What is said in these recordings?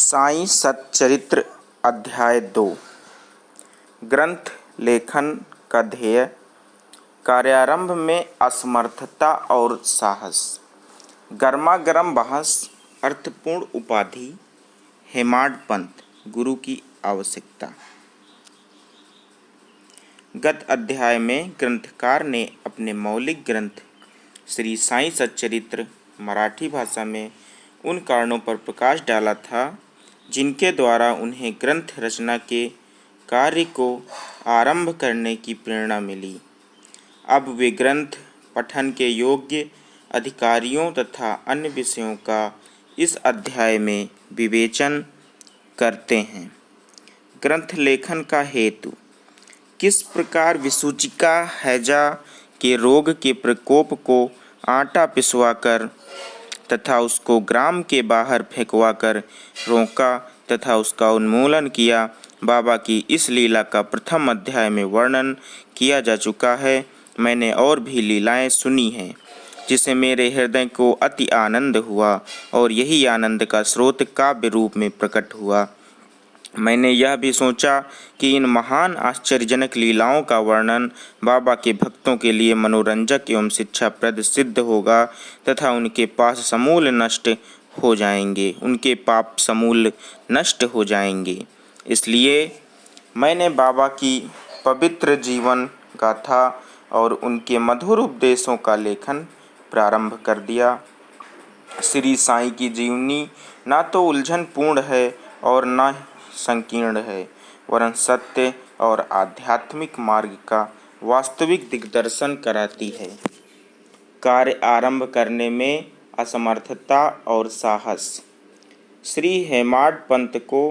साईं सच्चरित्र अध्याय 2। ग्रंथ लेखन का ध्येय। कार्यारंभ में असमर्थता और साहस। गर्मागर्म बहस। अर्थपूर्ण उपाधि। हेमाड पंत गुरु की आवश्यकता। गत अध्याय में ग्रंथकार ने अपने मौलिक ग्रंथ श्री साईं सच्चरित्र मराठी भाषा में उन कारणों पर प्रकाश डाला था जिनके द्वारा उन्हें ग्रंथ रचना के कार्य को आरंभ करने की प्रेरणा मिली। अब वे ग्रंथ पठन के योग्य अधिकारियों तथा अन्य विषयों का इस अध्याय में विवेचन करते हैं। ग्रंथ लेखन का हेतु। किस प्रकार विसूचिका हैजा के रोग के प्रकोप को आटा पिसवाकर तथा उसको ग्राम के बाहर फेंकवाकर रोका तथा उसका उन्मूलन किया, बाबा की इस लीला का प्रथम अध्याय में वर्णन किया जा चुका है। मैंने और भी लीलाएं सुनी हैं जिसे मेरे हृदय को अति आनंद हुआ और यही आनंद का स्रोत काव्य रूप में प्रकट हुआ। मैंने यह भी सोचा कि इन महान आश्चर्यजनक लीलाओं का वर्णन बाबा के भक्तों के लिए मनोरंजक एवं शिक्षाप्रद सिद्ध होगा तथा उनके पाप समूल नष्ट हो जाएंगे। इसलिए मैंने बाबा की पवित्र जीवन गाथा और उनके मधुर उपदेशों का लेखन प्रारंभ कर दिया। श्री साईं की जीवनी ना तो उलझन पूर्ण है और न संकीर्ण है, वरन सत्य और आध्यात्मिक मार्ग का वास्तविक दिग्दर्शन कराती है। कार्य आरंभ करने में असमर्थता और साहस। श्री हेमाड पंत को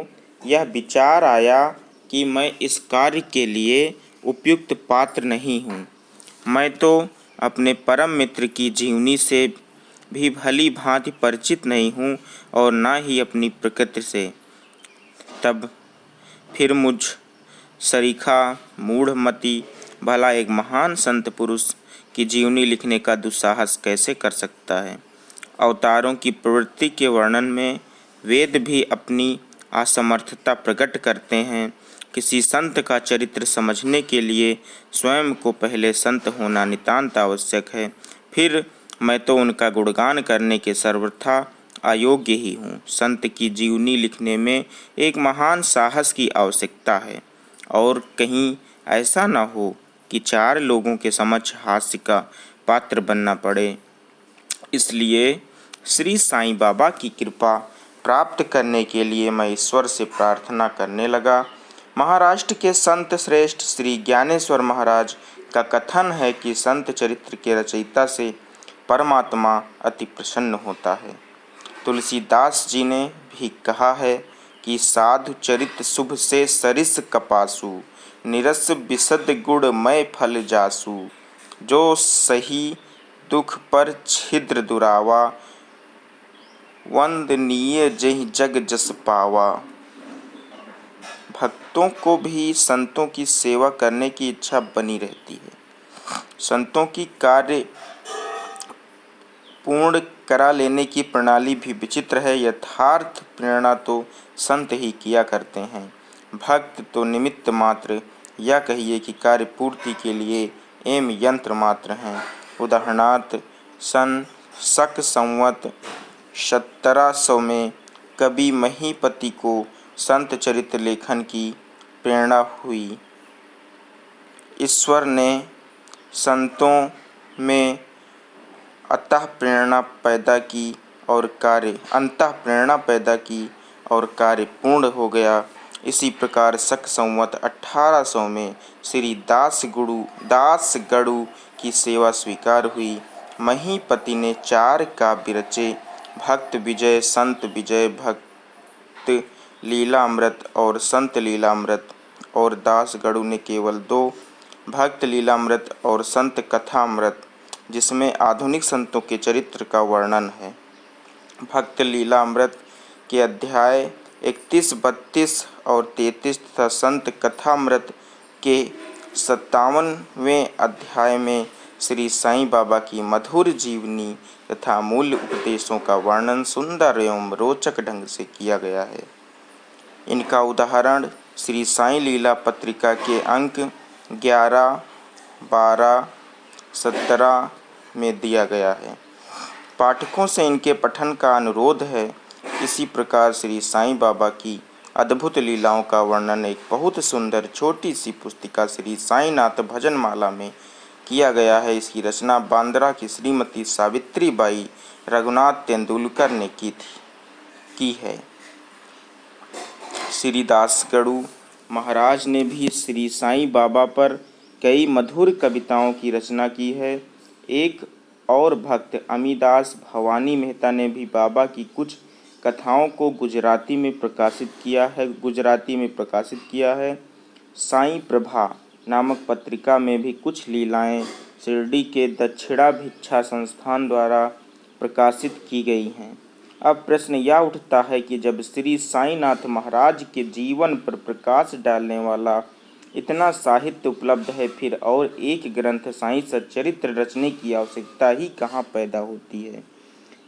यह विचार आया कि मैं इस कार्य के लिए उपयुक्त पात्र नहीं हूँ। मैं तो अपने परम मित्र की जीवनी से भी भली भांति परिचित नहीं हूँ और न ही अपनी प्रकृति से। तब फिर मुझ सरीखा मूढ़मती भला एक महान संत पुरुष की जीवनी लिखने का दुस्साहस कैसे कर सकता है। अवतारों की प्रवृत्ति के वर्णन में वेद भी अपनी असमर्थता प्रकट करते हैं। किसी संत का चरित्र समझने के लिए स्वयं को पहले संत होना नितांत आवश्यक है। फिर मैं तो उनका गुणगान करने के सर्वथा अयोग्य ही हूँ। संत की जीवनी लिखने में एक महान साहस की आवश्यकता है और कहीं ऐसा न हो कि चार लोगों के समक्ष हास्य का पात्र बनना पड़े। इसलिए श्री साईं बाबा की कृपा प्राप्त करने के लिए मैं ईश्वर से प्रार्थना करने लगा। महाराष्ट्र के संत श्रेष्ठ श्री ज्ञानेश्वर महाराज का कथन है कि संत चरित्र के रचयिता से परमात्मा अति प्रसन्न होता है। तुलसीदास जी ने भी कहा है कि साधु चरित शुभ से सरिस कपासु, निरस विशद गुण मय फल जासु, जो सही दुख पर छिद्र दुरावा, वंदनीय जहि जग जस पावा। भक्तों को भी संतों की सेवा करने की इच्छा बनी रहती है। संतों की कार्य पूर्ण करा लेने की प्रणाली भी विचित्र है। यथार्थ प्रेरणा तो संत ही किया करते हैं, भक्त तो निमित्त मात्र या कहिए कि कार्य पूर्ति के लिए एम यंत्र मात्र हैं। उदाहरणार्थ सन शक संवत 1700 में कवि महीपति को संत चरित्र लेखन की प्रेरणा हुई। ईश्वर ने संतों में अंतः प्रेरणा पैदा की और कार्य पूर्ण हो गया। इसी प्रकार शक संवत 1800 में श्री दासगढ़ु की सेवा स्वीकार हुई। महीपति ने 4 काव्य रचे, भक्त विजय, संत विजय, भक्त लीलामृत और संत लीलामृत, और दासगढ़ु ने केवल 2, भक्त लीलामृत और संत कथामृत, जिसमें आधुनिक संतों के चरित्र का वर्णन है। भक्त लीलामृत के अध्याय 31, 32 और 33 तथा संत कथामृत के 57वें अध्याय में श्री साईं बाबा की मधुर जीवनी तथा मूल्य उपदेशों का वर्णन सुंदर एवं रोचक ढंग से किया गया है। इनका उदाहरण श्री साईं लीला पत्रिका के अंक 11, 12, 17 में दिया गया है। पाठकों से इनके पठन का अनुरोध है। इसी प्रकार श्री साईं बाबा की अद्भुत लीलाओं का वर्णन एक बहुत सुंदर छोटी सी पुस्तिका श्री साईनाथ भजन माला में किया गया है। इसकी रचना बांद्रा की श्रीमती सावित्रीबाई रघुनाथ तेंदुलकर ने की है। श्री दासगढ़ु महाराज ने भी श्री साईं बाबा पर कई मधुर कविताओं की रचना की है। एक और भक्त अमीदास भवानी मेहता ने भी बाबा की कुछ कथाओं को गुजराती में प्रकाशित किया है। साईं प्रभा नामक पत्रिका में भी कुछ लीलाएं शिरडी के दक्षिणा भिक्षा संस्थान द्वारा प्रकाशित की गई हैं। अब प्रश्न यह उठता है कि जब श्री साईनाथ महाराज के जीवन पर प्रकाश डालने वाला इतना साहित्य उपलब्ध है, फिर और एक ग्रंथ साईं सच्चरित्र रचने की आवश्यकता ही कहाँ पैदा होती है।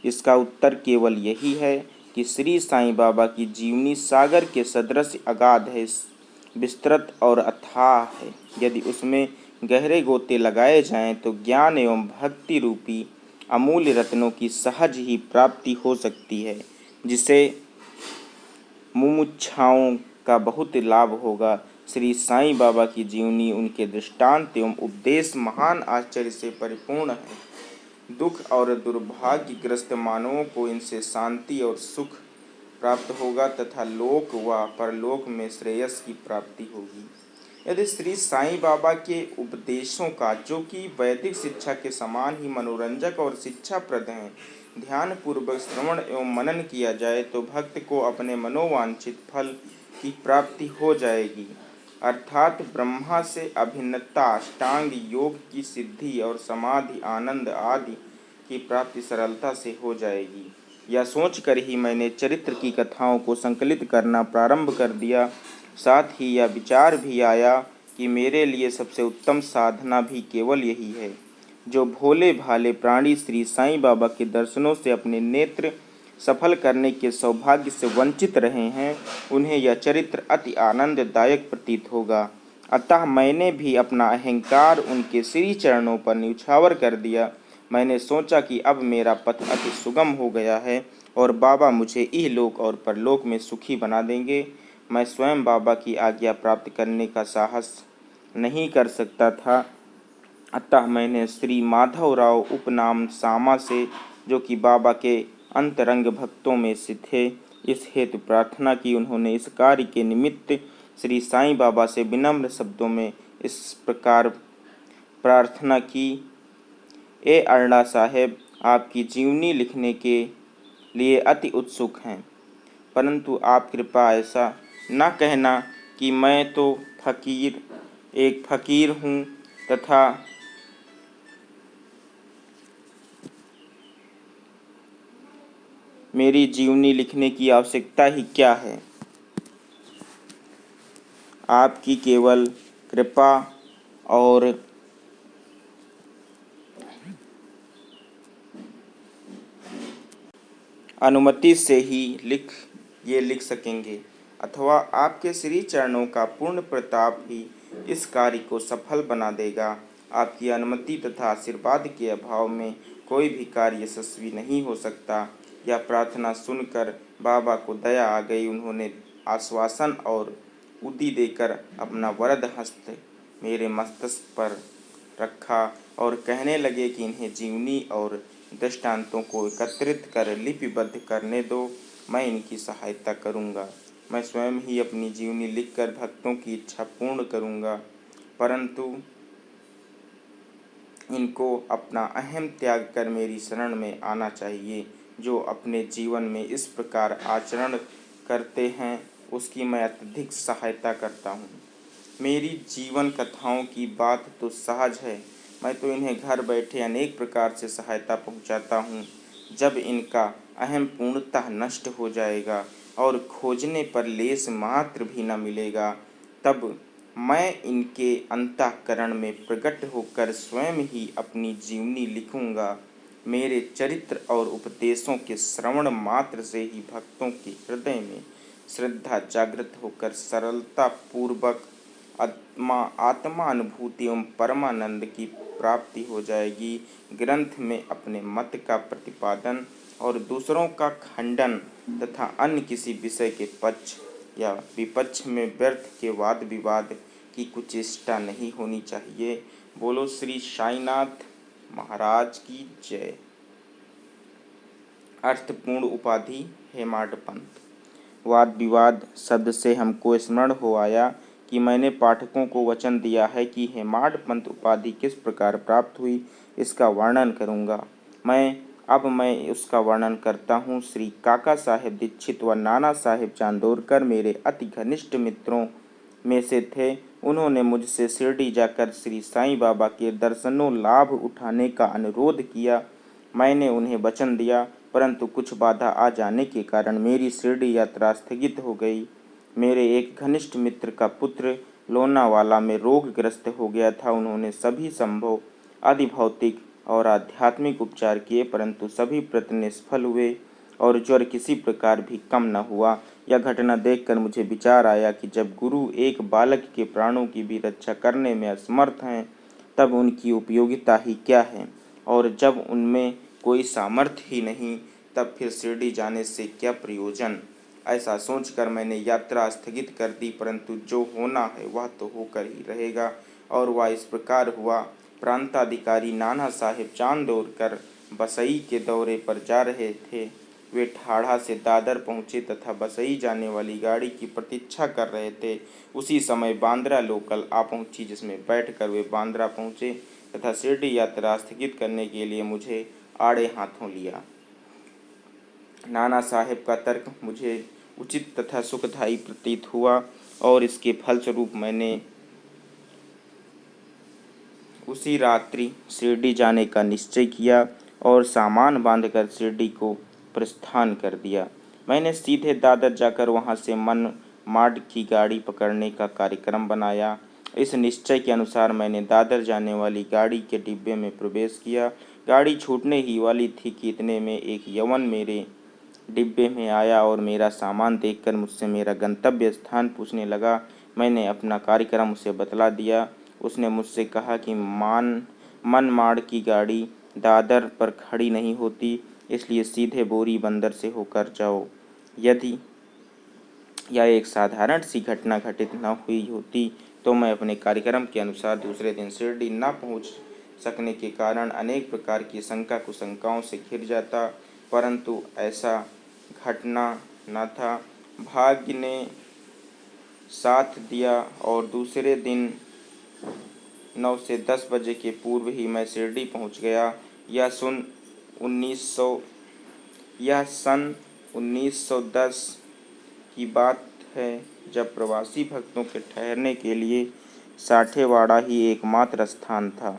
इसका उत्तर केवल यही है कि श्री साईं बाबा की जीवनी सागर के सदृश अगाध है, विस्तृत और अथाह है। यदि उसमें गहरे गोते लगाए जाएं तो ज्ञान एवं भक्ति रूपी अमूल्य रत्नों की सहज ही प्राप्ति हो सकती है, जिसे मुमुक्षुओं का बहुत लाभ होगा। श्री साईं बाबा की जीवनी, उनके दृष्टांत एवं उपदेश महान आश्चर्य से परिपूर्ण है। दुख और दुर्भाग्यग्रस्त मानवों को इनसे शांति और सुख प्राप्त होगा तथा लोक व परलोक में श्रेयस की प्राप्ति होगी। यदि श्री साईं बाबा के उपदेशों का, जो कि वैदिक शिक्षा के समान ही मनोरंजक और शिक्षाप्रद हैं, ध्यानपूर्वक श्रवण एवं मनन किया जाए तो भक्त को अपने मनोवांछित फल की प्राप्ति हो जाएगी, अर्थात ब्रह्मा से अभिन्नता, अष्टांग योग की सिद्धि और समाधि आनंद आदि की प्राप्ति सरलता से हो जाएगी। यह सोचकर ही मैंने चरित्र की कथाओं को संकलित करना प्रारंभ कर दिया। साथ ही यह विचार भी आया कि मेरे लिए सबसे उत्तम साधना भी केवल यही है। जो भोले भाले प्राणी श्री साईं बाबा के दर्शनों से अपने नेत्र सफल करने के सौभाग्य से वंचित रहे हैं, उन्हें यह चरित्र अति आनंददायक प्रतीत होगा। अतः मैंने भी अपना अहंकार उनके श्री चरणों पर न्यौछावर कर दिया। मैंने सोचा कि अब मेरा पथ अति सुगम हो गया है और बाबा मुझे इहलोक और परलोक में सुखी बना देंगे। मैं स्वयं बाबा की आज्ञा प्राप्त करने का साहस नहीं कर सकता था, अतः मैंने श्री माधवराव उपनाम सामा से, जो कि बाबा के अंतरंग भक्तों में से थे, इस हेतु प्रार्थना की। उन्होंने इस कार्य के निमित्त श्री साईं बाबा से विनम्र शब्दों में इस प्रकार प्रार्थना की, ए अरड़ा साहेब, आपकी जीवनी लिखने के लिए अति उत्सुक हैं, परंतु आप कृपया ऐसा न कहना कि मैं तो एक फकीर हूँ तथा मेरी जीवनी लिखने की आवश्यकता ही क्या है। आपकी केवल कृपा और अनुमति से ही लिख सकेंगे, अथवा आपके श्री चरणों का पूर्ण प्रताप ही इस कार्य को सफल बना देगा। आपकी अनुमति तथा आशीर्वाद के अभाव में कोई भी कार्य यशस्वी नहीं हो सकता। यह प्रार्थना सुनकर बाबा को दया आ गई। उन्होंने आश्वासन और उदी देकर अपना वरद हस्त मेरे मस्तक पर रखा और कहने लगे कि इन्हें जीवनी और दृष्टांतों को एकत्रित कर लिपिबद्ध करने दो, मैं इनकी सहायता करूंगा। मैं स्वयं ही अपनी जीवनी लिखकर भक्तों की इच्छा पूर्ण करूंगा, परंतु इनको अपना अहम त्याग कर मेरी शरण में आना चाहिए। जो अपने जीवन में इस प्रकार आचरण करते हैं, उसकी मैं अत्यधिक सहायता करता हूँ। मेरी जीवन कथाओं की बात तो सहज है, मैं तो इन्हें घर बैठे अनेक प्रकार से सहायता पहुँचाता हूँ। जब इनका अहम पूर्णतः नष्ट हो जाएगा और खोजने पर लेस मात्र भी न मिलेगा, तब मैं इनके अंतःकरण में प्रकट होकर स्वयं ही अपनी जीवनी लिखूँगा। मेरे चरित्र और उपदेशों के श्रवण मात्र से ही भक्तों के हृदय में श्रद्धा जागृत होकर सरलता पूर्वक आत्मा अनुभूति एवं परमानंद की प्राप्ति हो जाएगी। ग्रंथ में अपने मत का प्रतिपादन और दूसरों का खंडन तथा अन्य किसी विषय के पक्ष या विपक्ष में व्यर्थ के वाद विवाद की कुछ चेष्टा नहीं होनी चाहिए। बोलो श्री साईनाथ महाराज की जय। अर्थपूर्ण उपाधि हेमाड पंत। वाद विवाद शब्द से हमको स्मरण हो आया कि मैंने पाठकों को वचन दिया है कि हेमाड पंत उपाधि किस प्रकार प्राप्त हुई, इसका वर्णन करूंगा। मैं उसका वर्णन करता हूँ। श्री काका साहेब दीक्षित व नाना साहेब चांदोरकर मेरे अति घनिष्ठ मित्रों में से थे। उन्होंने मुझसे शिरडी जाकर श्री साईं बाबा के दर्शनों लाभ उठाने का अनुरोध किया। मैंने उन्हें वचन दिया, परंतु कुछ बाधा आ जाने के कारण मेरी शिरडी यात्रा स्थगित हो गई। मेरे एक घनिष्ठ मित्र का पुत्र लोनावाला में रोगग्रस्त हो गया था। उन्होंने सभी संभव आधिभौतिक और आध्यात्मिक उपचार किए, परंतु सभी प्रयत्न निष्फल हुए और ज्वर किसी प्रकार भी कम न हुआ। यह घटना देखकर मुझे विचार आया कि जब गुरु एक बालक के प्राणों की भी रक्षा करने में असमर्थ हैं, तब उनकी उपयोगिता ही क्या है, और जब उनमें कोई सामर्थ्य ही नहीं, तब फिर शिरडी जाने से क्या प्रयोजन। ऐसा सोचकर मैंने यात्रा स्थगित कर दी, परंतु जो होना है वह तो होकर ही रहेगा, और वह इस प्रकार हुआ। प्रांताधिकारी नाना साहेब चांदोरकर बसई के दौरे पर जा रहे थे। वे ठाड़ा से दादर पहुँचे तथा बसई जाने वाली गाड़ी की प्रतीक्षा कर रहे थे। उसी समय बांद्रा लोकल आ पहुँची, जिसमें बैठकर वे बांद्रा पहुँचे तथा शिरडी यात्रा स्थगित करने के लिए मुझे आड़े हाथों लिया। नाना साहेब का तर्क मुझे उचित तथा सुखदायी प्रतीत हुआ, और इसके फलस्वरूप मैंने उसी रात्रि शिरडी जाने का निश्चय किया और सामान बांधकर शिरडी को प्रस्थान कर दिया। मैंने सीधे दादर जाकर वहां से मनमाड की गाड़ी पकड़ने का कार्यक्रम बनाया। इस निश्चय के अनुसार मैंने दादर जाने वाली गाड़ी के डिब्बे में प्रवेश किया। गाड़ी छूटने ही वाली थी कि इतने में एक यवन मेरे डिब्बे में आया और मेरा सामान देखकर मुझसे मेरा गंतव्य स्थान पूछने लगा। मैंने अपना कार्यक्रम उसे बतला दिया। उसने मुझसे कहा कि मनमाड की गाड़ी दादर पर खड़ी नहीं होती, इसलिए सीधे बोरी बंदर से होकर जाओ। यदि यह एक साधारण सी घटना घटित न हुई होती तो मैं अपने कार्यक्रम के अनुसार दूसरे दिन शिरडी न पहुंच सकने के कारण अनेक प्रकार की शंका कुशंकाओं से घिर जाता, परंतु ऐसा घटना न था। भाग्य ने साथ दिया और दूसरे दिन 9 से 10 बजे के पूर्व ही मैं शिरडी पहुंच गया। यह सन 1910 की बात है, जब प्रवासी भक्तों के ठहरने के लिए साठेवाड़ा ही एकमात्र स्थान था।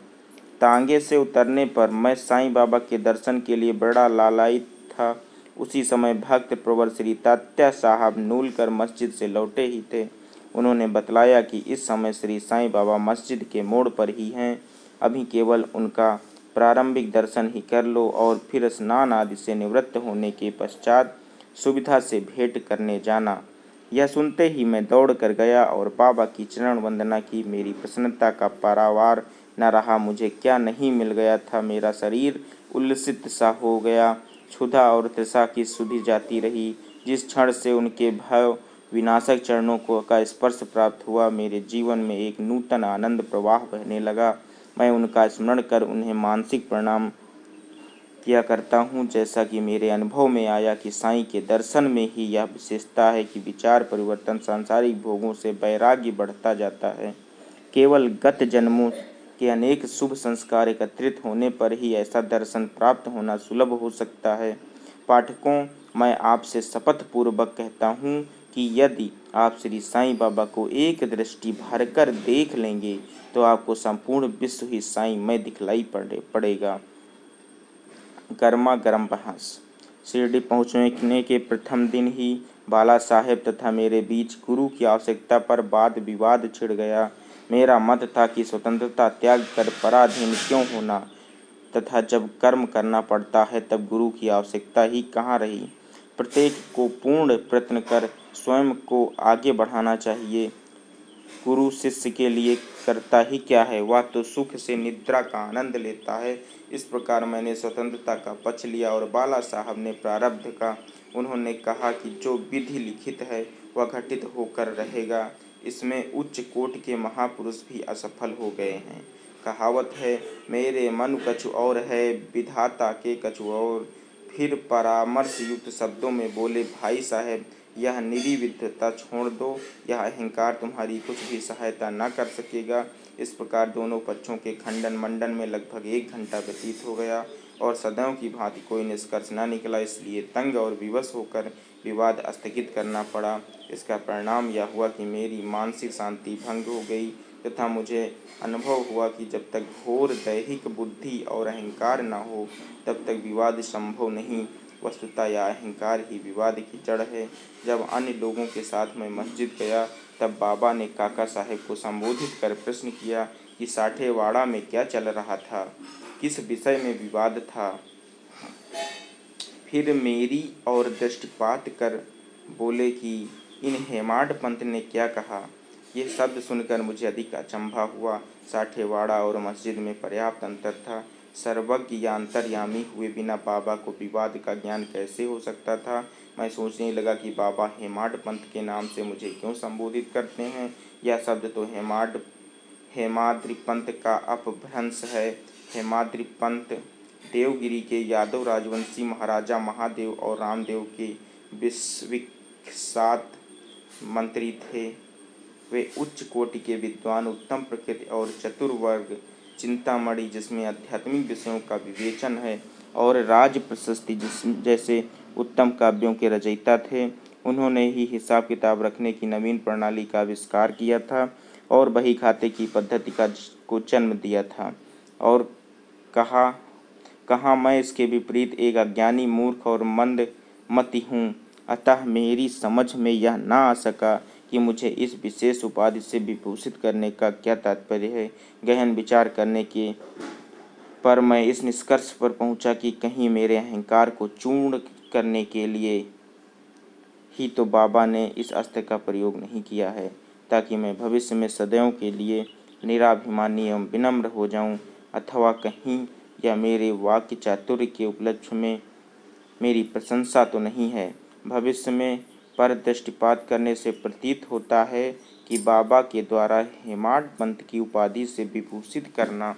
तांगे से उतरने पर मैं साईं बाबा के दर्शन के लिए बड़ा लालायित था। उसी समय भक्त प्रवर श्री तात्या साहब नूलकर मस्जिद से लौटे ही थे। उन्होंने बतलाया कि इस समय श्री साईं बाबा मस्जिद के मोड़ पर ही हैं। अभी केवल उनका प्रारंभिक दर्शन ही कर लो और फिर स्नान आदि से निवृत्त होने के पश्चात सुविधा से भेंट करने जाना। यह सुनते ही मैं दौड़ कर गया और बाबा की चरण वंदना की। मेरी प्रसन्नता का पारावार न रहा। मुझे क्या नहीं मिल गया था। मेरा शरीर उल्लसित सा हो गया। क्षुधा और तृषा की सुधि जाती रही। जिस क्षण से उनके भय विनाशक चरणों को का स्पर्श प्राप्त हुआ, मेरे जीवन में एक नूतन आनंद प्रवाह बहने लगा। मैं उनका स्मरण कर उन्हें मानसिक प्रणाम किया करता हूँ। जैसा कि मेरे अनुभव में आया कि साईं के दर्शन में ही यह विशेषता है कि विचार परिवर्तन, सांसारिक भोगों से वैराग्य बढ़ता जाता है। केवल गत जन्मों के अनेक शुभ संस्कार एकत्रित होने पर ही ऐसा दर्शन प्राप्त होना सुलभ हो सकता है। पाठकों, मैं आपसे शपथ पूर्वक कहता हूँ कि यदि आप श्री साईं बाबा को एक दृष्टि भरकर देख लेंगे तो आपको संपूर्ण विश्व ही साईंमय दिखलाई पड़ेगा। गर्मा गर्म बहस। शिरडी पहुँचने के प्रथम दिन ही बाला साहेब तथा मेरे बीच गुरु की आवश्यकता पर वाद विवाद छिड़ गया। मेरा मत था कि स्वतंत्रता त्याग कर पराधीन क्यों होना, तथा जब कर्म करना पड़ता है तब गुरु की आवश्यकता ही कहाँ रही। प्रत्येक को पूर्ण प्रयत्न कर स्वयं को आगे बढ़ाना चाहिए। गुरु शिष्य के लिए करता ही क्या है, वह तो सुख से निद्रा का आनंद लेता है। इस प्रकार मैंने स्वतंत्रता का पक्ष लिया और बाला साहब ने प्रारब्ध का। उन्होंने कहा कि जो विधि लिखित है वह घटित होकर रहेगा। इसमें उच्च कोट के महापुरुष भी असफल हो गए हैं। कहावत है, मेरे मन कछु और है, विधाता के कछु और। फिर परामर्श युक्त शब्दों में बोले, भाई साहब, यह निर्विद्यता छोड़ दो, यह अहंकार तुम्हारी कुछ भी सहायता न कर सकेगा। इस प्रकार दोनों पक्षों के खंडन मंडन में लगभग 1 घंटा व्यतीत हो गया और सदैव की भांति कोई निष्कर्ष न निकला। इसलिए तंग और विवश होकर विवाद स्थगित करना पड़ा। इसका परिणाम यह हुआ कि मेरी मानसिक शांति भंग हो गई तथा मुझे अनुभव हुआ कि जब तक घोर दैहिक बुद्धि और अहंकार न हो तब तक विवाद संभव नहीं। वस्तुतः यह अहंकार ही विवाद की जड़ है। जब अन्य लोगों के साथ मैं मस्जिद गया तब बाबा ने काका साहेब को संबोधित कर प्रश्न किया कि साठेवाड़ा में क्या चल रहा था, किस विषय में विवाद था। फिर मेरी ओर दृष्टिपात कर बोले कि इन हेमाड पंथ ने क्या कहा। ये शब्द सुनकर मुझे अधिक अचंभा हुआ। साठेवाड़ा और मस्जिद में पर्याप्त अंतर था। सर्वज्ञ या अंतर्यामी हुए बिना बाबा को विवाद का ज्ञान कैसे हो सकता था। मैं सोचने लगा कि बाबा हेमाड पंथ के नाम से मुझे क्यों संबोधित करते हैं। यह शब्द तो हेमाद्रि पंथ का अपभ्रंश है। हेमाद्रि पंथ देवगिरी के यादव राजवंशी महाराजा महादेव और रामदेव के विश्वविख्यात मंत्री थे। वे उच्च कोटि के विद्वान, उत्तम प्रकृति और चतुर्वर्ग चिंतामणि, जिसमें आध्यात्मिक विषयों का विवेचन है, और राज प्रशस्ति जैसे उत्तम काव्यों के रचयिता थे। उन्होंने ही हिसाब किताब रखने की नवीन प्रणाली का आविष्कार किया था और बही खाते की पद्धति को जन्म दिया था। और कहाँ मैं इसके विपरीत एक अज्ञानी, मूर्ख और मंदमति हूँ। अतः मेरी समझ में यह न आ सका कि मुझे इस विशेष उपाधि से विभूषित करने का क्या तात्पर्य है। गहन विचार करने के पर मैं इस निष्कर्ष पर पहुंचा कि कहीं मेरे अहंकार को चूर्ण करने के लिए ही तो बाबा ने इस अस्त्र का प्रयोग नहीं किया है, ताकि मैं भविष्य में सदैव के लिए निराभिमानी एवं विनम्र हो जाऊं। अथवा कहीं यह मेरे वाक्य चातुर्य के उपलक्ष्य में मेरी प्रशंसा तो नहीं है। भविष्य में पर दृष्टिपात करने से प्रतीत होता है कि बाबा के द्वारा हेमाड पंथ की उपाधि से विभूषित करना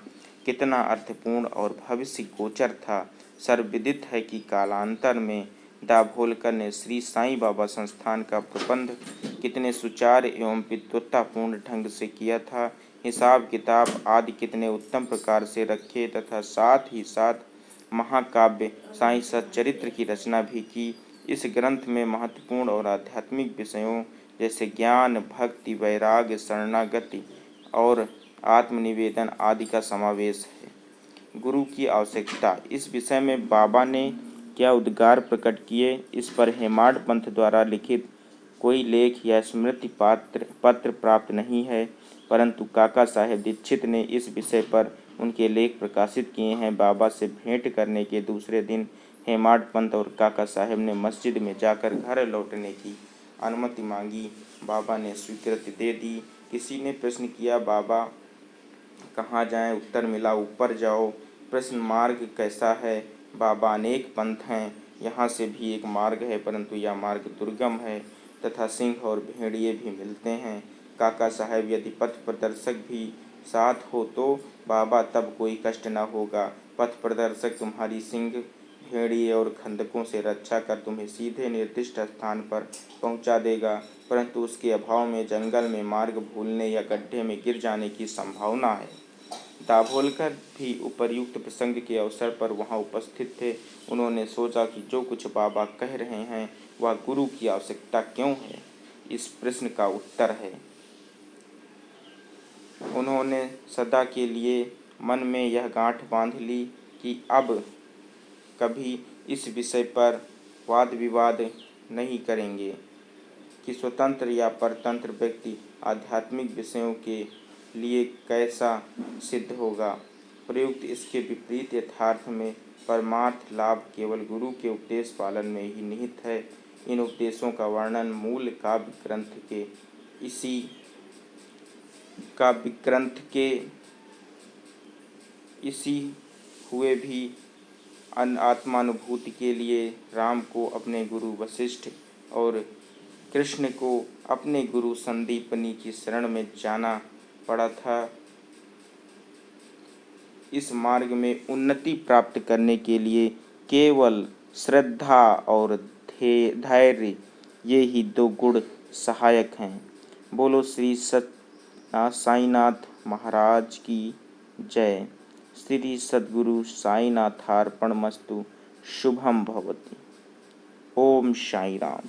कितना अर्थपूर्ण और भविष्य गोचर था। सर्वविदित है कि कालांतर में दाभोलकर ने श्री साईं बाबा संस्थान का प्रबंध कितने सुचार एवं विद्वत्तापूर्ण ढंग से किया था। हिसाब किताब आदि कितने उत्तम प्रकार से रखे तथा साथ ही साथ महाकाव्य साईं सच्चरित्र की रचना भी की। इस ग्रंथ में महत्वपूर्ण और आध्यात्मिक विषयों जैसे ज्ञान, भक्ति, वैराग्य, शरणागति और आत्मनिवेदन आदि का समावेश है। गुरु की आवश्यकता, इस विषय में बाबा ने क्या उद्गार प्रकट किए, इस पर हेमाड पंथ द्वारा लिखित कोई लेख या स्मृति पत्र प्राप्त नहीं है, परंतु काका साहेब दीक्षित ने इस विषय पर उनके लेख प्रकाशित किए हैं। बाबा से भेंट करने के दूसरे दिन हेमाड पंथ और काका साहेब ने मस्जिद में जाकर घर लौटने की अनुमति मांगी। बाबा ने स्वीकृति दे दी। किसी ने प्रश्न किया, बाबा कहाँ जाएं? उत्तर मिला, ऊपर जाओ। प्रश्न, मार्ग कैसा है? बाबा, अनेक पंथ हैं, यहाँ से भी एक मार्ग है, परंतु यह मार्ग दुर्गम है तथा सिंह और भेड़िए भी मिलते हैं। काका साहेब, यदि पथ प्रदर्शक भी साथ हो तो बाबा तब कोई कष्ट न होगा। पथ प्रदर्शक तुम्हारी सिंह, भेड़िए और खंदकों से रक्षा कर तुम्हें सीधे निर्दिष्ट स्थान पर पहुंचा देगा, परंतु उसके अभाव में जंगल में मार्ग भूलने या गड्ढे में गिर जाने की संभावना है। दाभोलकर भी उपर्युक्त प्रसंग के अवसर पर वहां उपस्थित थे। उन्होंने सोचा कि जो कुछ बाबा कह रहे हैं वह गुरु की आवश्यकता क्यों है। इस प्रश्न का उत्तर है, उन्होंने सदा के लिए मन में यह गांठ बांध ली कि अब कभी इस विषय पर वाद विवाद नहीं करेंगे कि स्वतंत्र या परतंत्र व्यक्ति आध्यात्मिक विषयों के लिए कैसा सिद्ध होगा। प्रयुक्त इसके विपरीत यथार्थ में परमार्थ लाभ केवल गुरु के उपदेश पालन में ही निहित है। इन उपदेशों का वर्णन मूल काव्य ग्रंथ के इसी हुए भी आत्मानुभूति के लिए राम को अपने गुरु वशिष्ठ और कृष्ण को अपने गुरु संदीपनी की शरण में जाना पड़ा था। इस मार्ग में उन्नति प्राप्त करने के लिए केवल श्रद्धा और धैर्य ये ही दो गुण सहायक हैं। बोलो श्री साईनाथ महाराज की जय। श्री सद्गुरु साईनाथार्पणमस्तु। शुभम भवति। ओम साई राम।